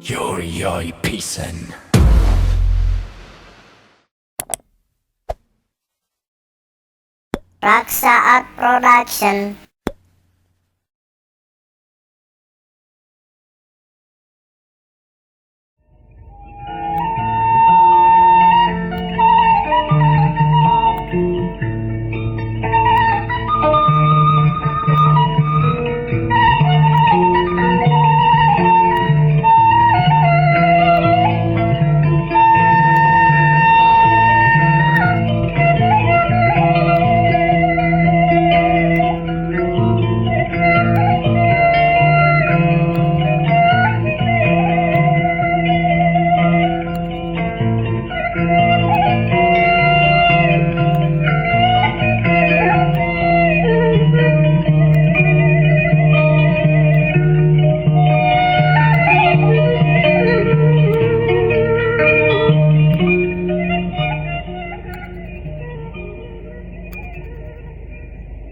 Yori Pisan. Raksa Art Production.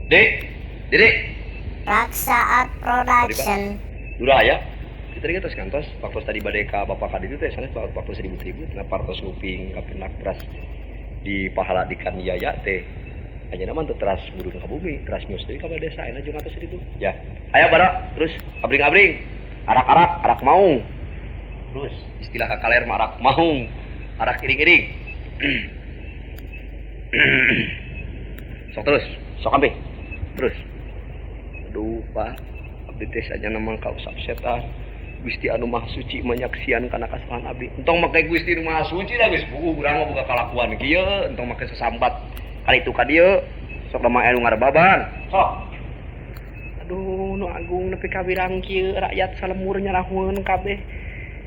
Dek, Raksa Art Production. Lurah ya. Kita tadi tos kantos, waktu tadi badai ka bapak kadi itu teh sana waktu 1000 na partos nguping kapinak teras di pahala di kan yaya teh. Aja nama teu teras budun ka bumi, teras nyus deui ka desa enak jeung atos ditu. Ya. Aya bara, terus abring-abring. Arak maung. Terus istilah kakaler mah arak maung. Arak iring-iring. Sok terus, sok ampe. Terus. Aduh, Pak. Abdi teh saja namang kausap setan. Gusti anu Maha Suci menyaksian kana kasalahan abdi. Entong make Gusti anu Maha Suci da geus buku urang mah boga kalakuan kieu, entong make sesambat kali itu ka dieu. Sok lemah anu ngarebaban. Sok. Aduh, nu agung nepi ka wirang kieu rakyat salemur nyarahun kabeh.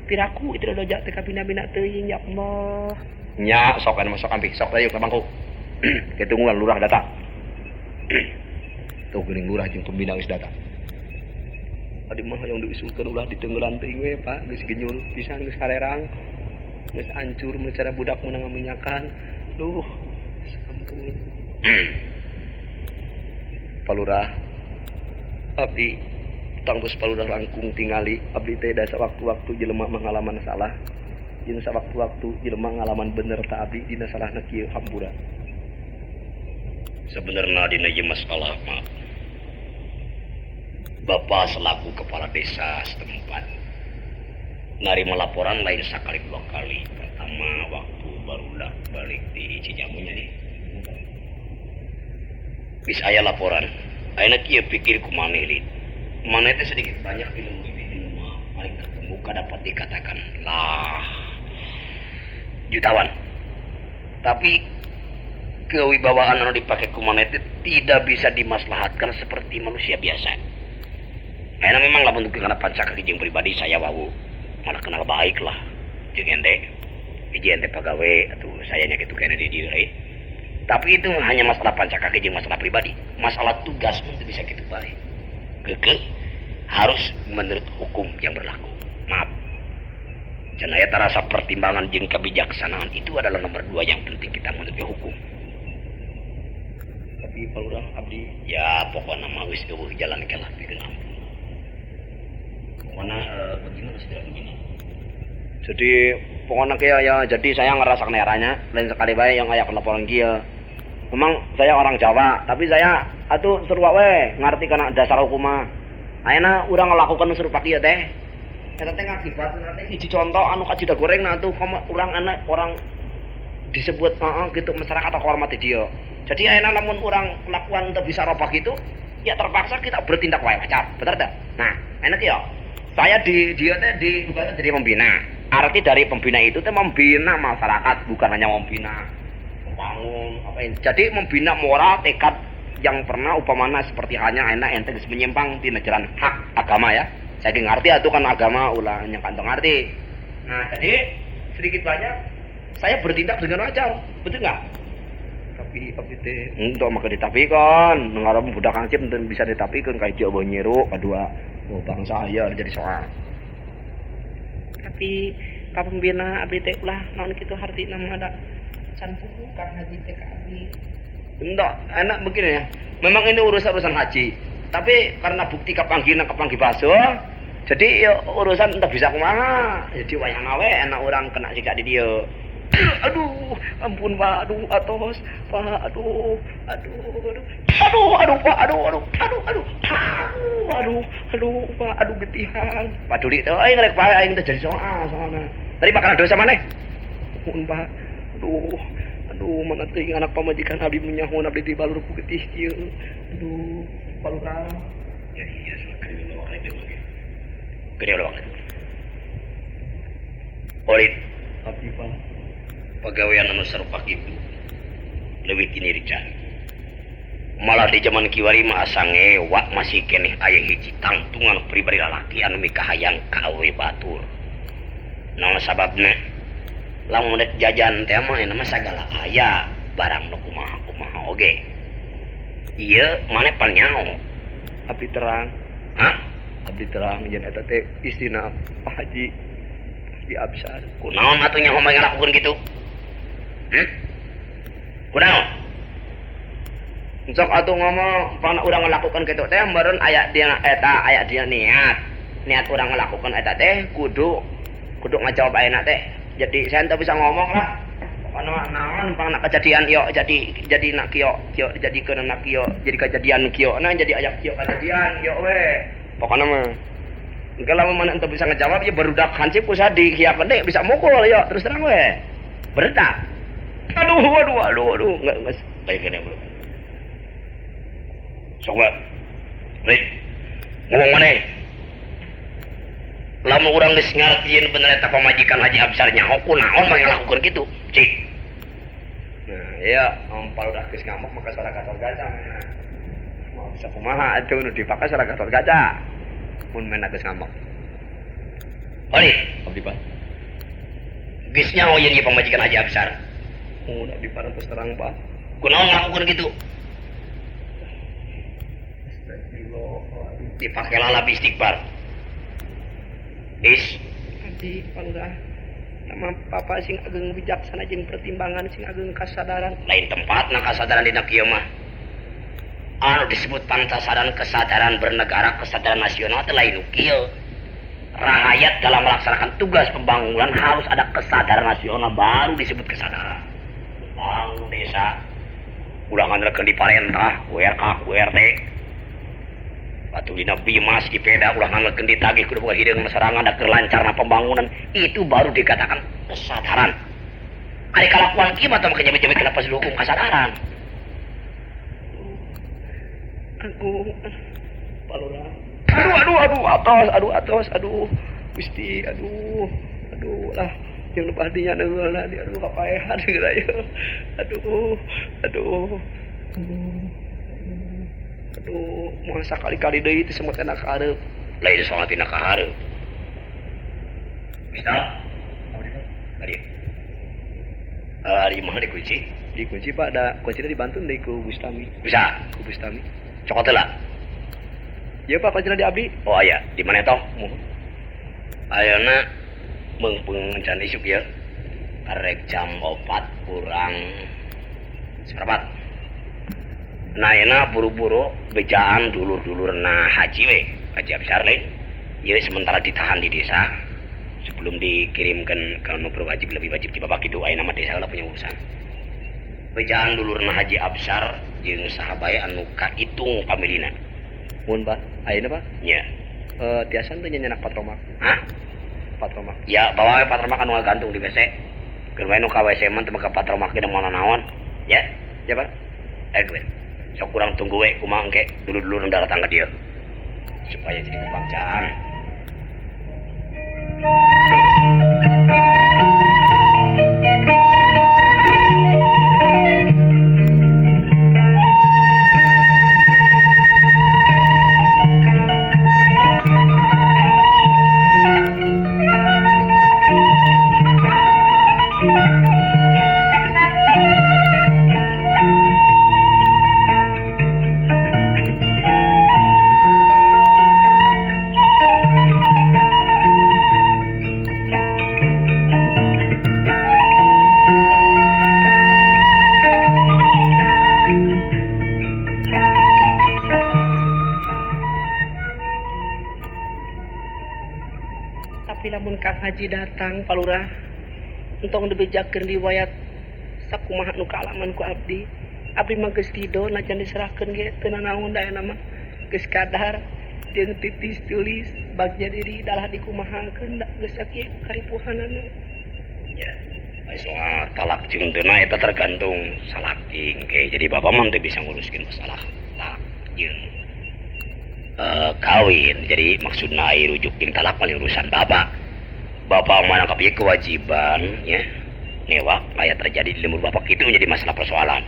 Piraku itu doja teh ka bina-bina teuing ya Allah. Nya, sok anu sok ampi, sok ayo ka bangku. Ketungguan lurah datang. Tuh geuning lurah jeung pembina geus datang. Adi mah yang diusulkeun ulah ditenggelan teuing we, Pak. Geus genyul pisan geus karerang. Geus hancur mecara budak meunang ngaminyakan. Duh, sampun. Palurah. Abdi tangtos palurah langkung tingali. Abdi teh da sawaktu-waktu jelema mangalaman salah. Jeung sawaktu-waktu jelema ngalaman bener ta abdi dina salahna kieu hampura. Sebenarnya dina ieu masalah mah Bapak selaku kepala desa setempat narima laporan lain sekali 2 kali. Pertama waktu barudak balik di Cijamunya nih. Bis aya laporan. Ayeuna kieu pikir kumaha lid. Maneh teh sedikit banyak ilmu mah paling terkemuka dapat dikatakan lah jutawan. Tapi kewibawaan anu dipake ku maneh teh tidak bisa dimaslahatkan seperti manusia biasa. Enak memang lamun kana pancakaki jeung pribadi saya wau malah kenal baik lah jeung ente. Hiji ente pagawe atuh saya nya kitu kene di dieu euy. Tapi itu hanya masalah pancakaki jeung masalah pribadi. Masalah tugas itu bisa kitu bae. Keke harus menurut hukum yang berlaku. Maaf. Cenah eta rasa pertimbangan jeung kebijaksanaan itu adalah nomor 2 yang penting kita menuju hukum. Tapi palurah abdi ya pokokna mah geus eueuh jalan ke lah pikeun ampun. Pokoknya bagaimana sudah begini. Jadi pokoknya kayak ya jadi saya ngerasakan eranya lain sekali bae yang aya laporan kieu. Memang saya orang Jawa, tapi saya atuh seru we ngarti kana dasar hukum mah. Ayeuna urang ngelakukan serupa kieu teh. Eta teh ngakibatna teh hiji contoh anu kacida goreng nah tuh urang anak orang disebut gitu masyarakat atau hormati dia. Jadi ayeuna lamun urang lakukan teu bisa robah gitu, ya terpaksa kita bertindak wae wajar. Bener teh? Nah, enak ya. Saya dia teh ditugaskan jadi pembina. Arti dari pembina itu teh membina masyarakat, bukan hanya membina membangun apa ini. Jadi membina moral tekad yang pernah upamana seperti hanya enak ente geus menyimpang tina jalan hak agama ya. Saya ngerti atuh kan agama ulah yang kantong ngerti. Nah, jadi sedikit banyak saya bertindak dengan wajar. Betul enggak? Tapi teh untuk maka ditapikan, ngarep budak hansip bisa ditapikan kayak Jawa Nyeru kedua. Oh, bangsa ya jadi soal. Tapi kapembina abdi teh ulah naon kitu hartina mah ada can bukan haji teh ka abdi. Enggak, enak begini ya. Memang ini urusan haji. Tapi karena bukti kapanggih baso, Jadi ya urusan entah bisa kemana. Jadi wayang awe enak orang kena sikat di dia. Aduh, ampun Pak, aduh atos, Pak, aduh, Pak, aduh getihan. Pak Duli tuh, ngelek Pak, aing teh jadi soalnya. Tadi bakalan dosa mana? Ampun Pak, aduh, mana teuing anak pamajikan abdi menyahun abdi di balur ku getih kieu. Aduh, Pak Lurah. Ya iya, sakit lo itu. Gede lo banget. Olit, abdi Pak. Pegawaian anu serupa gitu lebih kini dicari malah di zaman kiwari mah asa ngewak masih keneh aya hiji tangtungan pribadi lalaki anu mika hayang kawe batur naon sababna lamun rek jajan teh mah nama sagala aya barang nu kumaha oge ieu maneh pan nyaho abdi terang abdi terang yen eta teh istina Pak Haji di Absar kunaon atuh nyaho mah ngalakukeun kitu kunaon? Sok atuh ngomong pana urang ngelakukan kitu teh meureun aya dia niat urang ngelakukan eta teh kudu ngajawab ayeuna teh. Jadi saya teu bisa ngomong lah. Pokona naon pangna kejadian ieu jadi nak kieu dijadikeun nak kieu jadi kejadian kieu nah jadi aya kieu kejadian ieu we. Pokona mah engke lamun mana teu bisa ngejawab ya barudak hansip ku sadi kieu gede bisa mukul ya terus terang we. Beredak. Aduh, enggak baik ini belum. Sok Rit, ngomong mana? Lamun urang geus ngartieun bener eta pamajikan Haji Absar nyaho kunaon mah ngalakukeun kitu, cik. Nah, iya, ampal udah geus ngamuk maka suara Gatot Kaca. Mau bisa kumaha atuh nu dipakai suara Gatot Kaca. Mun mena geus ngamuk. Ori, abdi Pak. Geus nyaho ieu pamajikan Haji Absar. Udah diparantos terang Pak. Kunaon ngelakukan gitu? Dipakai lalap istighfar. Abdi panggah. Nama papa sing ageng bijaksana jeung pertimbangan sing ageng kasadaran. Lain tempatna kasadaran dina kieu mah. Anu disebut pantasaran kesadaran bernegara, kesadaran nasional teh lain kieu. Rakyat dalam melaksanakan tugas pembangunan harus ada kesadaran nasional baru disebut kesadaran. Bangun desa udah ngandalkeun di parentah WRK WRT batu dina bimas di peda udah ngandalkeun di tagih kudu boga hideung masyarakat da keur lancarna pembangunan itu baru dikatakan kesadaran ari kalakuan kieu mah teh jabe-jabe kenapa dihukum kesadaran aduh atos Gusti aduh lah yang lebahdinya ngeulana dia aduh kapaehan geura ieu aduh moal sakali-kali deui teh semua teh kahareup lain soal tina kahareup bisa ari mah dikunci Pak da kuncina dibantu deui ku Bustami bisa ku Bustami cokot heula ieu Pak kuncina di abdi oh aya di mana toh ayeuna mengpung can isuk ya karek jam 4 kurang seperempat nah enak buru-buru bejaan dulur-dulurna Haji Absar lain jadi sementara ditahan di desa sebelum dikirimkan ke berwajib lebih wajib dibabak itu ayeuna nama desa lah punya urusan bejaan dulurna Haji Absar jeung sahabae anu kaitung pamilina mun Pak ayeuna Pak nya tiasan teh nyenak patromak patromak ya bawa patromak anu gantung di WC keur wae nu ka WC mah teu make patromak ge moal naon ya Pak gue sok kurang tunggu we kumaha engke dulu nang datang ka dieu supaya jadi kebangsaan Tapi lamun Kang Haji datang Pak Lurah entong dibejakeun riwayat sakumaha nu kaalaman ku abdi. Abdi mah geus tido najan diserahkeun ge teu nanaon da nama geus kadar jeung titis tulis bagja diri dalah dikumahakeun da geus sakieu karipuhanana. Ya, soal talak jeung teu na eta tergantung salaking ge. Jadi bapak mah teu bisa nguruskeun masalah talak jeung kawin. Jadi maksudna ai rujukin talak mah urusan bapak. Bapak mana kapieu kewajiban ya nyewa aya terjadi di lemur bapak itu menjadi masalah persoalan.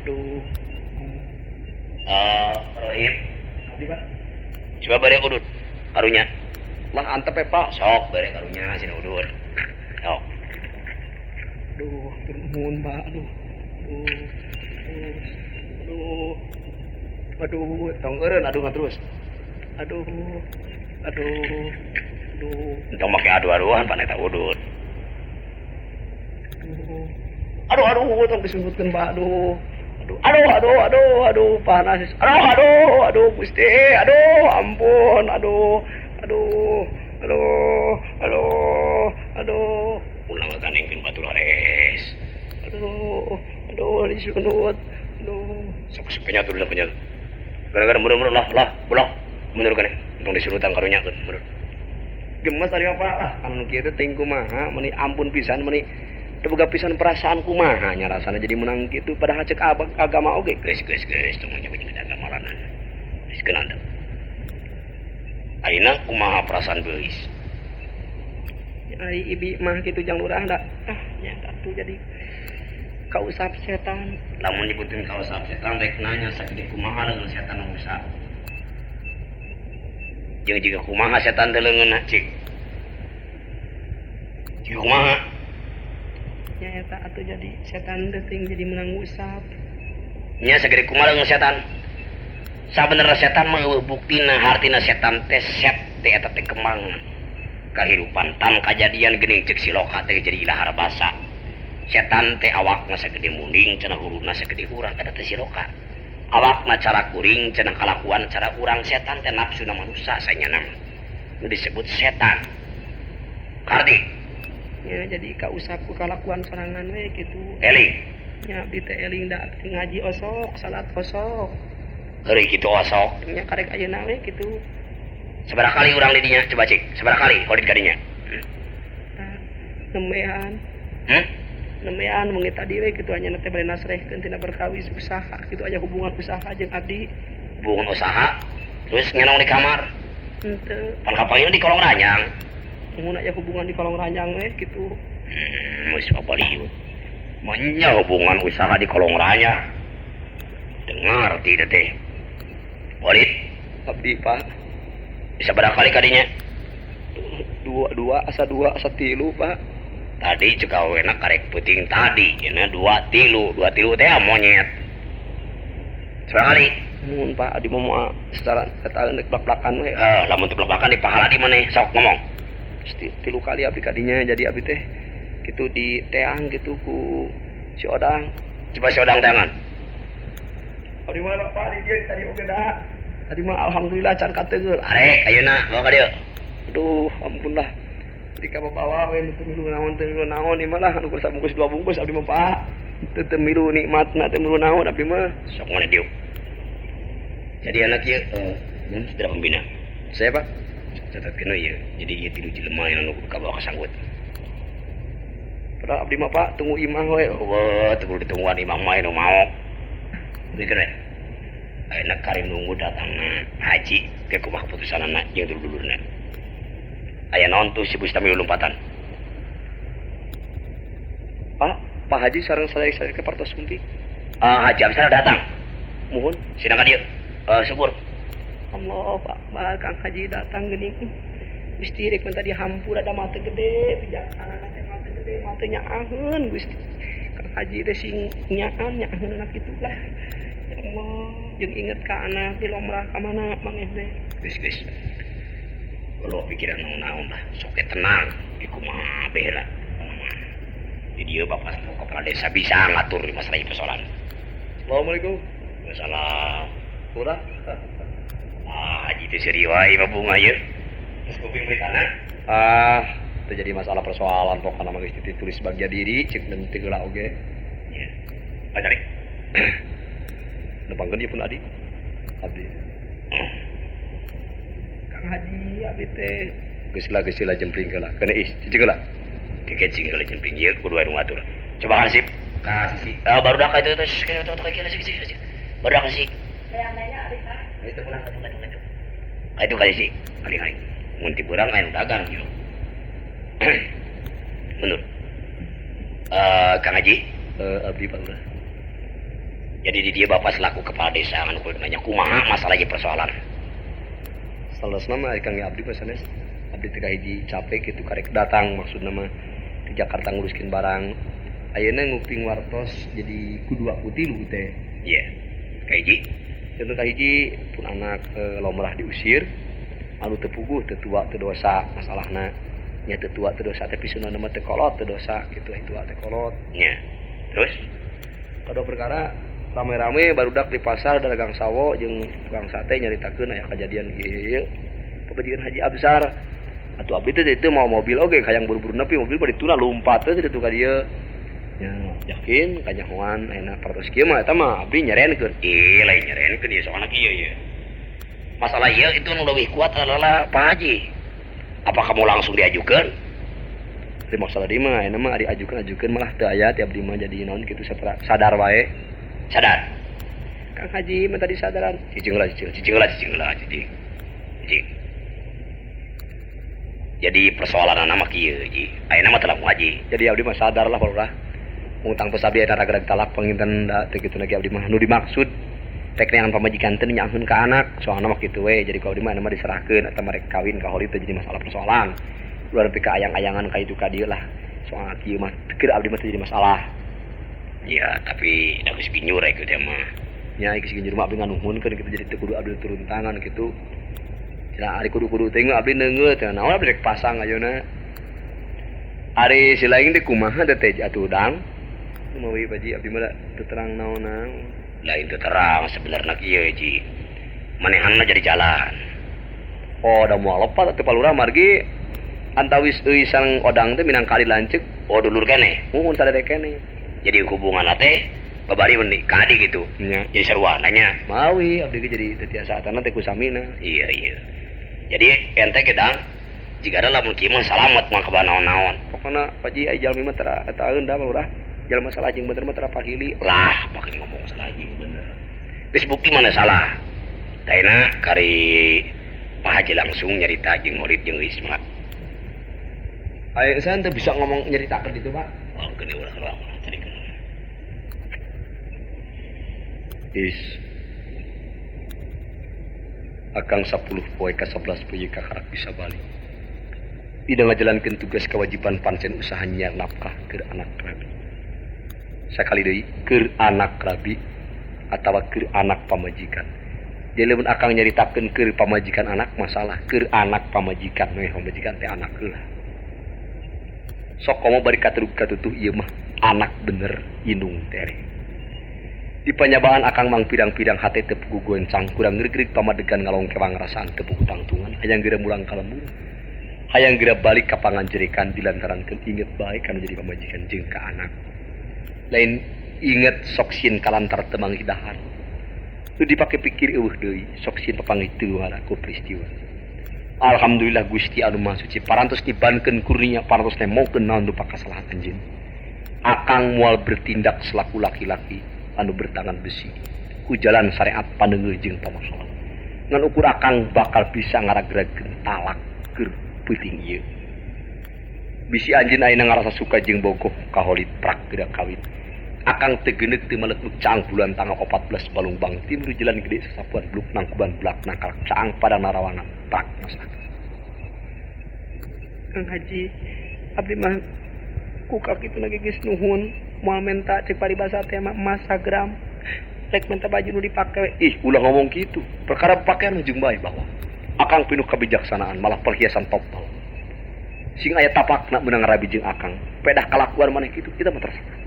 Duh. Rohim. Abdi Pak. Coba bare udut karunya. Lah antep Pak. Sok bare karunya sini udut. Sok. Duh, turun Pak. Aduh, tong eureun aduh terus. Aduh. Entong make adu-aduan pan eta udut. Aduh, tong disebutkeun Pak. Aduh, panas. Aduh, Gusti. Aduh, ampun. Aduh. Ulang ganengkeun batur ares. Aduh, disunut. Aduh, sok penyatur. Gara-gara mundur lah, bulah. Mundur kan. Tong disurutan karunya keun, mundur. Gemes ari apa lah, anu kieu teh teuing kumaha, meuni ampun pisan, meuni teu boga pisan perasaan kumaha nya rasana jadi menang kitu padahal cek abang agama oge. Geus, tong nyebut agama lanan. Geus keunanda. Ayeuna kumaha perasaan beuis? Ai ibi mah kitu jang lurah da. Nya atuh jadi kausap setan. Lamun nyebutin kausap setan rek nanya sakit kumaha dengan setan nu usap. Jeung jiga kumaha setan teh leungeunna cik. Jiga kumaha? Nya eta atuh jadi setan teh teuing jadi menang usap. Nya sagede kumaha leungeun setan? Sabenerna setan mah buktina hartina setan teh set teh eta teh kemang kahirupan tan kajadian geuning cek siloka teh jadi ilahar basa. Setan teh awakna sagede munding cenah hurufna sagede urang eta teh siloka. Awakna cara kuring cenah kalakuan cara urang. Setan teh nafsuna manusia saenyana nu disebut setan. Kardi nya jadi kausap ku kalakuan sorangan we kitu. Eling nya abdi teh eling da ngaji osok salat osok heureuy kitu osok nya karek ayeuna we kitu. Sabaraha kali urang di dinya coba cik sabaraha kali kodit ka dinya? Nembean. Nembean mung tadi we kitu anya teh bari nasrehkeun tina berkawis usaha kitu aya hubungan usaha jeung abdi. Hubungan usaha terus ngenong di kamar? Henteu. Pan kapanggih di kolong ranjang. Mun aya hubungan di kolong ranjang we kitu. Geus babaliut. Manya hubungan usaha di kolong ranjang. Dengar tidak teh. Walid, abdi Pak. Bisa berapa kali kadinya? Dua asa tilu Pak. Tadi cek awena karek puting tadi, cenah dua tilu teh monyet. Seberapa kali? Mun Pak adi momo secara eta nek blak-blakan we. Lamun teu blak-blakan di pahala di maneh sok ngomong. Tilu kali abdi kadinya jadi abdi teh kitu di teang gitu ku si Odang. Coba si Odang tangan. Abdi mana Pak di dieu tadi oge da. Tadi mah alhamdulillah can kateungeur. Arek ayeuna bawa ka dieu. Aduh, ampun lah. Ketika bawa we teu milu naon ieu mah lah anu kuasa bungkus 2 bungkus abdi mah Pak. Teu milu nikmatna teu milu naon abdi mah. Sok mana dieu. Jadi anak ieu sudah pembina. Saya Pak. Catat kena ieu. Jadi ieu tilu jelema anu kabawa kasanggut. Padahal abdi mah Pak tunggu imah we. Wah, teu ditungguan imah mah anu mau. Ini keren. Ayeuna kari nunggu datangna haji ke kumaha keputusanna jeung dulur-dulurna. Aya naon tuh si Bustami lompatan? Pak Haji sareng saya ke Partos Kunti. Haji Amsal datang. Mohon sidang ka dieu. Syukur. Allah Pak, Kang Haji datang geuning. Gusti rek minta dihampur ada mata gede, bijaksana teh mata gede, mata nyaaheun Gusti. Kang Haji teh sing nyaan anak itulah. Ya Allah, jeung inget ka anak di lomrah ka mana maneh teh. Geus. Kalau pikiran naon-naon lah, sok tenang, di kumaha bela. Di dieu Bapak kepala desa bisa ngatur masalah persoalan. Assalamualaikum. Waalaikumsalam. Urang. Haji teh seri wae babunga ieu. Terus kuping beritana terjadi masalah persoalan pokoknya nama geus ditulis bagian diri cek dan tigela oge. Iya. Pacari. Nepangkeun ieu pun Adi. Abdi. Kang Haji abdi teh geus lah jempling heula. Kana cicing heula. Dikecing heula jempling ieu kudu anu ngatur. Coba kasih sih. Baru dah itu terus kayak sih. Baru dah sih. Itu pulang kadu. Itu kali sih. Kali. Mun ti urang anu dagang gitu. Menurut Kang Haji, abdi Pak. Jadi di dia bapak selaku kepala desa anu kudu nanya kumaha masalah ieu persoalan. Salasna mah Kang abdi pesanes. Abdi teh hiji capek kitu karek datang maksudna mah ke Jakarta nguruskeun barang. Ayeuna nguping wartos jadi kudu aku tilu teh. Iya. Kahiji. Contoh kahiji pun anak lomrah diusir, anu teu puguh, teu tua, teu dosa masalahna. Nya teu tua teu dosa tapi sunana mah teu kolot teu dosa kitu tua teh kolot. Nya. Terus kada perkara rame-rame barudak di pasar dagang sawo jeung tukang sate nyaritakeun aya kejadian ieu. Pabadian Haji Absar. Atuh abdi teh teu mau mobil oge hayang buru-buru nepi mobil bari tuna lompat teh kitu ka dieu. Ya, yakin kanyahoan ayeuna partos kieu mah eta mah abdi nyarenkeun. Lain nyarenkeun ieu soalna kieu ye. Masalah ieu itu nu leuwih kuat adalah Pak Haji. Apa kamu langsung diajukan? Teu masalah di mah ayeuna mah diajukeun malah teu aya ti abdi mah jadi naon kitu sadar wae. Sadar. Kang Haji mah tadi sadaran. Cicing lah. Jadi persoalan nama kieu Ji. Ayeuna mah telah Haji. Jadi abdi mah sadar lah barulah. Ngutang pesabi eta rag-rag talak panginten da teu kitu lagi abdi mah nu dimaksud tek neangan pamajikan teh nyaahkeun ka anak. Soalna mah kitu we. Jadi kalau abdi mah mah diserahkeun eta merek kawin ka holi teh jadi masalah persoalan. Luar nepi ka ayang-ayangan ka itu ka dieu lah. Soal kieu mah keur abdi mah teu jadi masalah. Ya, tapi da geus ginyur ieu teh mah. Nya geus ginyur mah abdi nganuhunkeun kitu jadi teu kudu abdi turun tangan kitu. Cenah ari kudu-kudu teh abdi neungeut teh naon abdi rek pasang ayeuna. Ari silaing teh kumaha teh atuh udang. Kumaha Pak Ji abdi mah teu terang naon-naon. Lain teu terang sebenarnya kieu Ji. Manehanna jadi jalan. Oh, da moal lepat atuh palurah margi antawis euy sareng odang teh minang kali lanceuk. Oh, dulur keneh. Mun sadade keneh. Jadi hubungan teh babari meuni kadi gitu. Nya. Jadi sarua nanya. Mawi abdi ge jadi teu tiasa atana teh ku samina. Iya. Jadi ente gedang jigana lamun kieu mah salamet mah ka naon-naon. Pokona Pak Ji aya jalmi mah tara eta eundah urang. Jalma salah jeung bener mah tara pahili. Lah, pake ngomong salah jeung bener. Geus bukti mana salah. Taina kari Pak Haji langsung nyarita jeung murid jeung Isma. Aya san teu bisa ngomong nyaritakeun ditu, Pak. Oh, gede urang tadi. Akang 10 poe ka 11 poe ka karak bisa balik. Tidak ngajalankeun tugas kewajiban pancen usaha nyiar nafkah keur anak rabi. Sakali deui keur anak rabi atawa keur anak pamajikan. Jadi lamun akang nyaritakeun keur pamajikan anak masalah, keur anak pamajikan we pamajikan teh anak heula. Sok komo bari katutuh ieu mah anak bener indung teh. Di panyabaan akang mang pidang-pidang hate teu pugu goncang kurang ngeureug pamadegan ngalongkewang rasaan teu pugu tangtungan hayang geura mulang ka lembur hayang geura balik ka panganjerikan dilantaran teu inget bae kana jadi pamajikan jeung ka anak lain inget sok sieun kalantar teu manghidahan teu dipake pikir eueuh deui sok sieun papanggih teuwara ku peristiwa. Alhamdulillah Gusti anu Maha Suci parantos dibankeun kurnia parantos nemokeun naon rupa kasalahan anjeun akang moal bertindak selaku laki-laki anu bertangan besi ku jalan syariat pandeungeuh jeung pamahalan ngan ukur akang bakal bisa ngaragragkeun talak keur peuting ieu bisi anjeun ayeuna ngarasa suka jeung bogoh ka holit prak geura kawin akang teu geuneuk teu maleuk caang bulan tanggal 14 balung bang timur jalan gede sasapuan bluk nangkuban blak nangkalak caang pada narawangan prak masakan Kang Haji abdi mah ku ka kitu lagi geus nuhun moal menta cek paribasa teh mah emas sagram rek menta baju nu dipake we ulah ngomong kitu perkara pakaian jeung bae bahwa akang pinuh kabijaksanaan malah perhiasan topal sing aya tapakna meunang rabi jeung akang pedah kalakuan maneh kitu kita mah terserah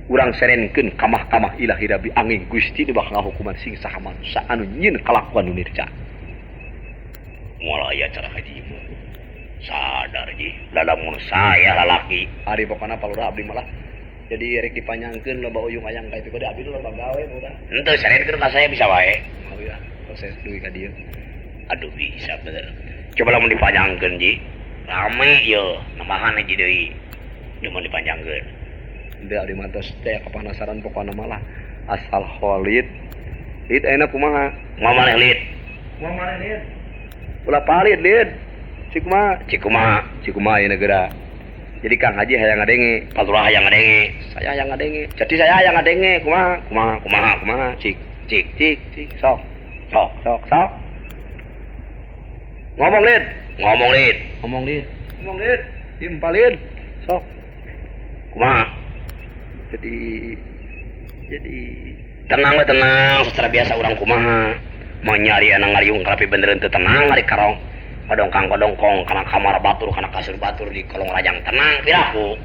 urang serenkeun kamah-kamah ilahi rabi angin Gusti nu bakal ngahukuman sing saha manusia anu nyieun kalakuan nu nirja Moal aya cara haji mah. Sadar ji, lalamun saya lalaki. Ari pokona palura abdi malah jadi rek dipanjangkeun loba uyung ayang ka itu abdi loba gawe udah. Henteu sareutkeun ka saya bisa wae. Oh iya, proses duit ka dieu. Aduh bisa bener. Coba lamun dipanjangkeun ji. Rame yo, nambahan ji deui. Cuma dipanjangkeun. Dia abdi mantos teh kepanasaran pokona malah asal Khalid. Lid ayeuna kumaha? Mau maneh lid. Kumaha maneh lid? Ulah palit lid. Cikumaha? Cikumaha ieu negara. Jadi Kang Haji hayang ngadenge, Palurah hayang ngadenge. saya hayang ngadenge. Jadi saya hayang ngadenge, kumaha, cik, sok. Ngomong lid, Ngomong lid. Diempalin, sok. Kumaha? Jadi Tenang we tenang, secara biasa urang kumaha. Mau nyari anak ngariung karapi beneran teu tenang ari karong. Kodongkong kana kamar batur kana kasur batur di kolong rajang tenang piraku.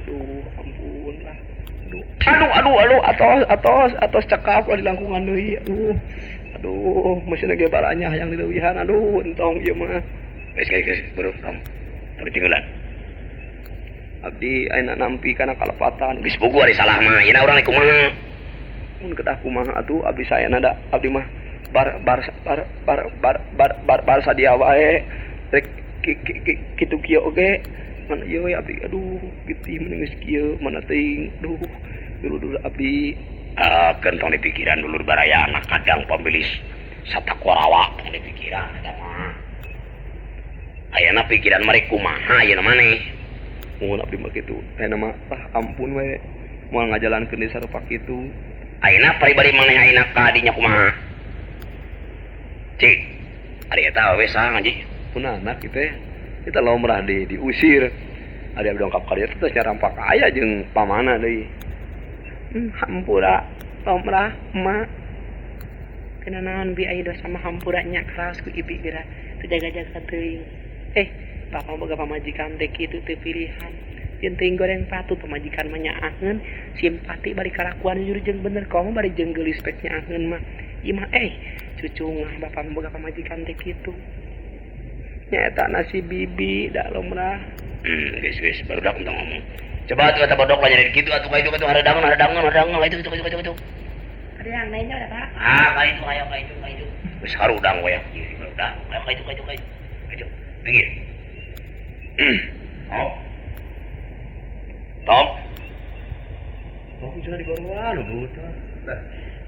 Aduh, ampun lah. Aduh, atos cakap lah di langkungan deui. Aduh, masih lagi baranya yang dileuwihan. Aduh, entong ieu mah. Geus, bro, tom. Teu tinggalan. Abdi ayeuna nampi kana kalepatan. Geus bugu ari salah mah, yeuna urang kumaha? Mun kedah kumaha atuh abdi saya nada abdi mah bar sadia wae rek kitu kieu oge mana ieu we abdi aduh geuting mending geus kieu mana teuing duh dulu abdi Kentong di pikiran dulur baraya anak kadang pembilis satakorawa tong di pikiran eta mah. Ayeuna pikiran mereka kumaha ayeuna maneh. mun abdi mah kitu ayeuna mah ampun we moal ngajalankeun di sarupa kitu. Ayeuna pribadi maneh ayeuna ka dinya kumaha? Cik, ari eta we saha ngaji? Punana kita lomrah diusir. Ada abdi dongkap ka dieu teh nyarampak aya jeung pamana deui. Hampura lomrah emak. Kena naon bi aya dosa mah hampura nya keras ku ibi geura teu jaga-jaga teuing. Papa boga pamajikan teh kitu teu pilihan. Yen teuing goreng patut pamajikan mah nyaaheun, simpati bari kalakuan jujur jeung bener komo bari jeung geulis pek nyaaheun mah. Ieu mah cucu ngah bapak boga pamajikan teh kitu. Nya eta nasi bibi da lomrah. Geus barudak entong ngomong. Coba atuh eta bodok lah nyari kitu atuh ka itu haradangan itu. Ada yang lainnya ada Pak? Ka itu. Geus harudang we ieu barudak. Ka itu. Pinggir. Tom. Oh, sudah dibaruan lu tah. Lah,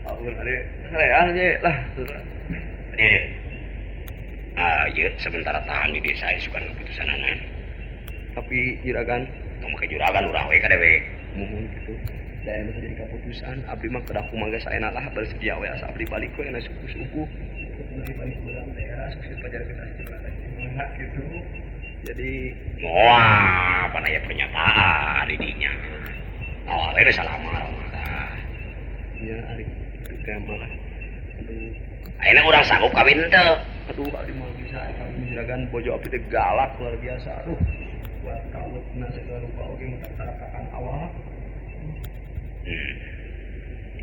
aun ade sarean ge lah. Ini. Ieu sementara tahan di desa isukan keputusanana. Tapi juragan Tong make juragan urang we kadewe. muhun gitu. Da anu jadi keputusan abdi mah kedah kumaha saena lah bersedia we asa abdi balik we anu suku-suku. Abdi balik urang teh sukses pajar kita gitu. Jadi Wah, apa naya pernyataan didinya. Awalnya salah marah. ya ari itu teh malah aduh Ayeuna urang sanggup kawin teu. aduh abdi mah bisa kawin juragan bojo abdi teh galak luar biasa. Aduh buat kawitna segala rupa oge mentarakakan awak.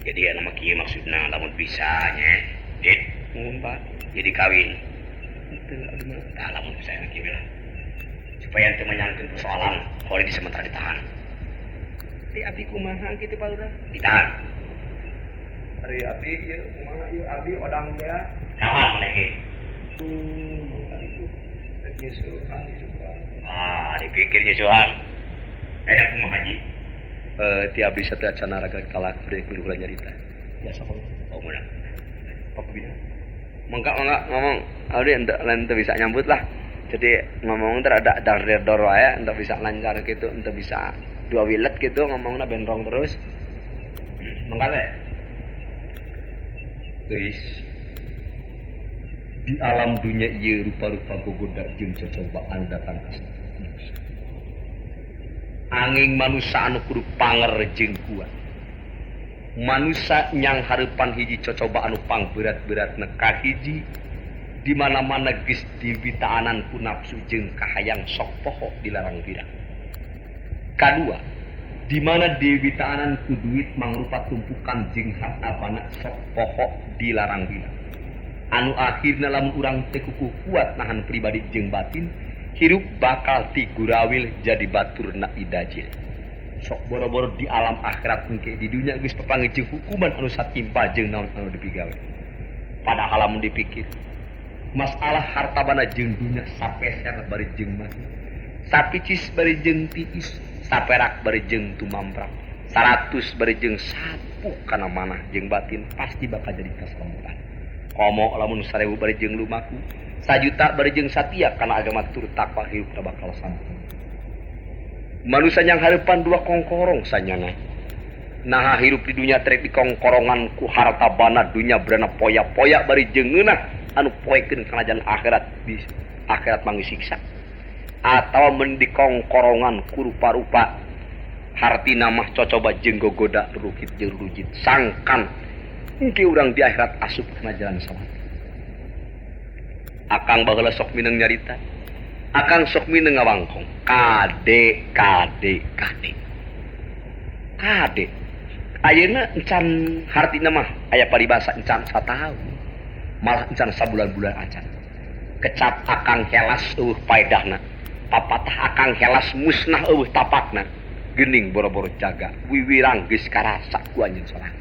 Jadi anu mah kieu maksudna lamun bisa nya. Dit, Nuhun Pak. jadi kawin. Teu abdi mah Tah lamun bisa anu kieu lah. Supaya teu menyangkeun persoalan, kalau di sementara ditahan. Di abdi kumaha kitu Pak Lurah? Ditahan. ari abdi ieu kumaha ieu abdi odang ya. Naon maneh ge? Ari itu geus Dipikir Johan. Enak kumaha Haji? ti abdi sateu acan raga kalak deui kudu nyarita. Biasa kok. Oh bener. Apa bina? Mangga ngomong abdi ente bisa nyambut lah. Jadi ngomong teh ada dar wae ente bisa lancar gitu, ente bisa dua wilet gitu ngomongna benrong terus. Mangga teh. Guys, di alam dunia ieu rupa-rupa gogoda jeung cocobaan datang ka angin manusia anu kudu panger jeung kuat. Manusia nyang hareupan hiji cocoba anu pangberat-beratna ka hiji di mana-mana geus dibitaanan ku nafsu jeung kahayang sok poho dilarang birang. Kadua, di mana dibitaanan ku duit mangrupa tumpukan jeung harta bana sok poho dilarang birang. anu akhirna lamun urang teu kukuh kuat nahan pribadi jeung batin, hirup bakal ti gurawil jadi baturna idajil. Sok boro-boro di alam akhirat engke di dunia geus papanggih jeung hukuman anu satimpa jeung naon anu dipigawe. Padahal lamun dipikir, masalah harta bana jeung dunia sapeser bari jeung mati, sapicis bari jeung tiis, saperak bari jeung tumamprak, 100 bari jeung sapu kana manah jeung batin pasti bakal jadi kasalamatan. Komo lamun 1000 bari jeung lumaku, 1 juta bari jeung satia kana agama tur takwa hirup bakal sampun. Manusia yang harapan 2 kongkorong sanyana. Nah hirup di dunia trek di kongkorongan ku harta bana dunia berana poya-poya bari jeung ngeunah anu poekeun kana jalan akhirat di akhirat manggi siksa. Atawa men di kongkorongan ku rupa-rupa hartina mah cocoba jeung gogoda rukit jeung rujit sangkan engke urang di akhirat asup kana jalan salat. Akang baheula sok mineng nyarita. Akang sok mineng ngawangkong. Kade. Ayeuna encan hartina mah aya paribasa encan satahu. Malah encan sabulan-bulan acan. Kecap akang helas eueuh paedahna. Papatah akang helas musnah eueuh tapakna. Geuning boro-boro jaga. Wiwirang geus karasa ku anjeun sorangan.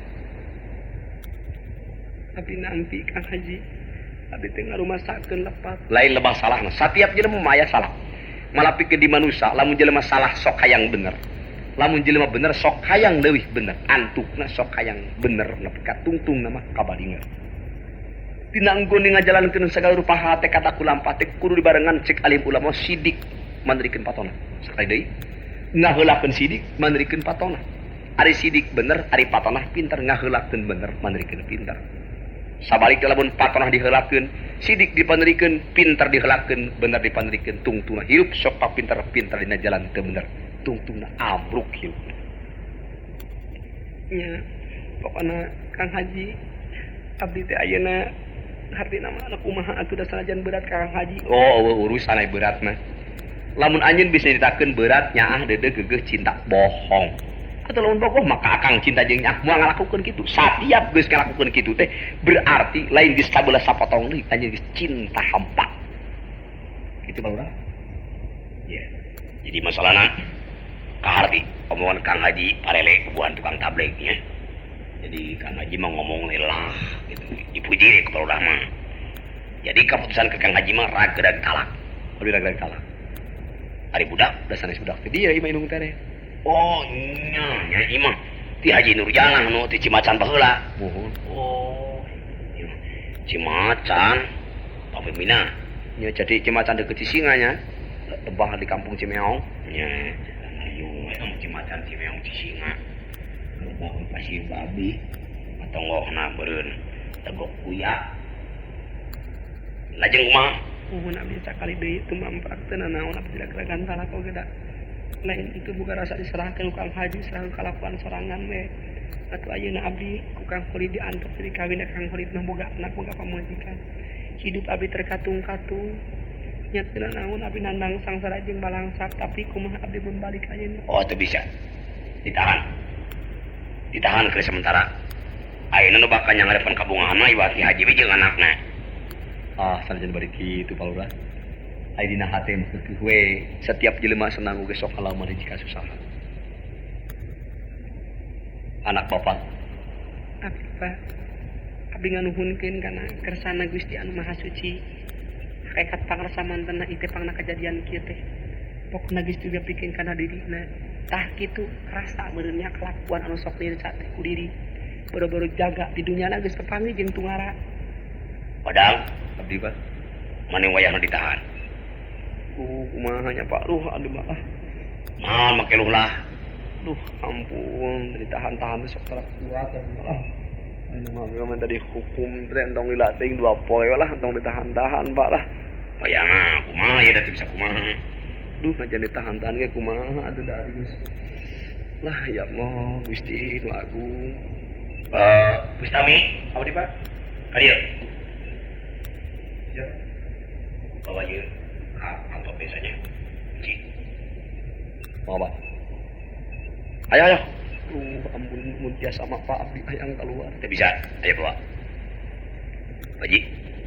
Abi nampi Kang Haji. Abi teh ngarumasakeun lepat. Lain lebah salahna. Satiap jelema mah aya salah. Malah pikeun di manusia lamun jelema salah sok hayang bener. Lamun jelema bener sok hayang leuwih bener. Antukna sok hayang bener nepi ka tungtungna mah kabadingan. Dina enggon ngajalankeun sagala rupa hate kata kulampah teh kudu dibarengan cek alim ulama sidik manrikeun patona. Sakali deui ngaheulakeun sidik manrikeun patona. Ari sidik bener, ari patona pinter ngaheulakeun bener manrikeun pinter. Sabalikna lamun patona diheulakeun, sidik dipanrikeun, pinter diheulakeun, bener dipanrikeun, tungtungna hirup sok pinter-pinter dina jalan teu bener. Tungtungna ambruk hirup. Nya, pokona Kang Haji, abdi teh ayeuna hartina mah anu kumaha atuh da sanajan berat Kang Haji. Oh, urusan aya berat mah. Lamun anjeun bisa ditakeun berat nyaah deudeuh geugeuh cinta bohong. Atau lamun bogoh maka akang cinta jeung nyaah moal ngalakukeun kitu. Satiap geus ngalakukeun kitu teh berarti lain geus sabeula sapotong deui anjeun geus cinta hampa. Kitu bae urang. Ya. Jadi masalahna kaharti omongan Kang Haji parele buan tukang tablignya. Jadi Kang Haji mah ngomong lillah gitu. Dipuji kepada ulama. Jadi keputusan ke Kang Haji mah ragedan talak. Lebih ragedan talak. Ari budak da sanes budak teh dia imah indung teh. Oh nya imah ti Haji Nurjalan anu ti Cimacan baheula. Oh. Cimacan pamimina. Nya jadi Cimacan deukeut Cisinganya. Tebah di kampung Cimeong. Nya ayo eta Cimacan Cimeong Cisinga. Bangun pasir babi patonggokna beureun tegok kuya. Lajeng kumaha? Muhun abdi sakali deui teu mamprakteun naon abdi gerakan talak oge da. Lain itu bukan rasa diserahkan Kang Haji serahkan kalakuan sorangan we. Atuh ayeuna abdi ku Kang Khalid diantar jadi kawin Kang Khalid mah boga anak boga pamajikan. Hidup abdi terkatung-katung. Nyatkeun naon abdi nandang sangsara jeung balangsak tapi kumaha abdi mun balik ayeuna. Oh teu bisa. Ditahan ke sementara. Ayeuna nu bakal nyangarepan kabungahan mah iwati Haji we jeung anakna. Ah sanajan bari kitu Pak Lurah. Ai dina hate mah keukeuh we setiap jelema senang oge sok halaman hiji kasusahan. Anak bapak. Abdi Pak. Abdi nganuhunkeun kana kersana Gusti Anu Maha Suci. Hakikat pangrasa mantenna ieu pangna kejadian kieu teh. Pokona geus juga pikeun kana dirina. Tah kitu rasa beureunya kelakuan anu sok dirca teh ku diri. Boro-boro jaga di dunyana geus kepanggih jeung tungara. Padahal abdi Pak mane wayahna ditahan. Kumaha nya Pak Luh abdi mah. Naon make luh lah. Duh ampun ditahan-tahan teh sok tara kuat malah. Anu mah geus tadi hukum teh entong dilatih 2 poe lah entong ditahan-tahan Pak lah. Wayahna kumaha ya da teu bisa kumaha. Duh ngajan ditahan-tahan ge kumaha atuh da geus. Lah ya Allah Gusti Nu Agung. Bustami, abdi Pak. Kadieu. Ya. Bawa ieu kantor biasanya. Cik. Mau apa? Ayo. Ampun mun tiasa sama Pak Abdi hayang keluar. Teu bisa, ayo keluar. Haji,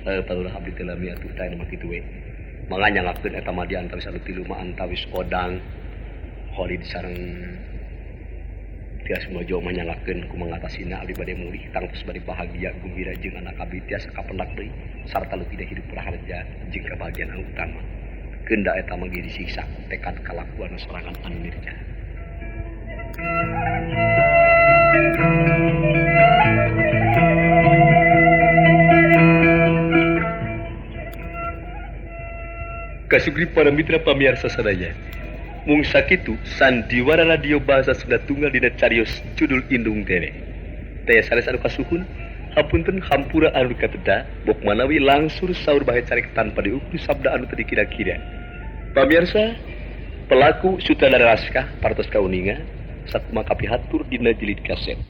Palulah abdi teu lami atuh tah mah kitu we. Mangga nyangakeun eta mah di antawis anu tilu mah antawis Odang, Khalid sareng tiasa mojo mah nyangakeun ku mangatasina abdi bade mulih tangtos bade bahagia gembira jeung anak abdi tiasa kapendak deui sarta leuwih hidup praharja jeung kabahagiaan anu utama. Keunda eta mah ge disiksa tekad kalakuan sorangan anu nirja. Kasugri para mitra pamiarsa sadaya. Mung sakitu sandiwara radio bahasa Sunda Tunggal dina carios judul Indung Dere. Taya sanes anu kasuhun, hapunten hampura anu kateda, bok manawi langsur saur bahe carek tanpa diukur sabda anu teu dikira-kira. Pamiarsa, pelaku sutradara naskah partos kauninga sakumaha kapihatur dina jilid kaset.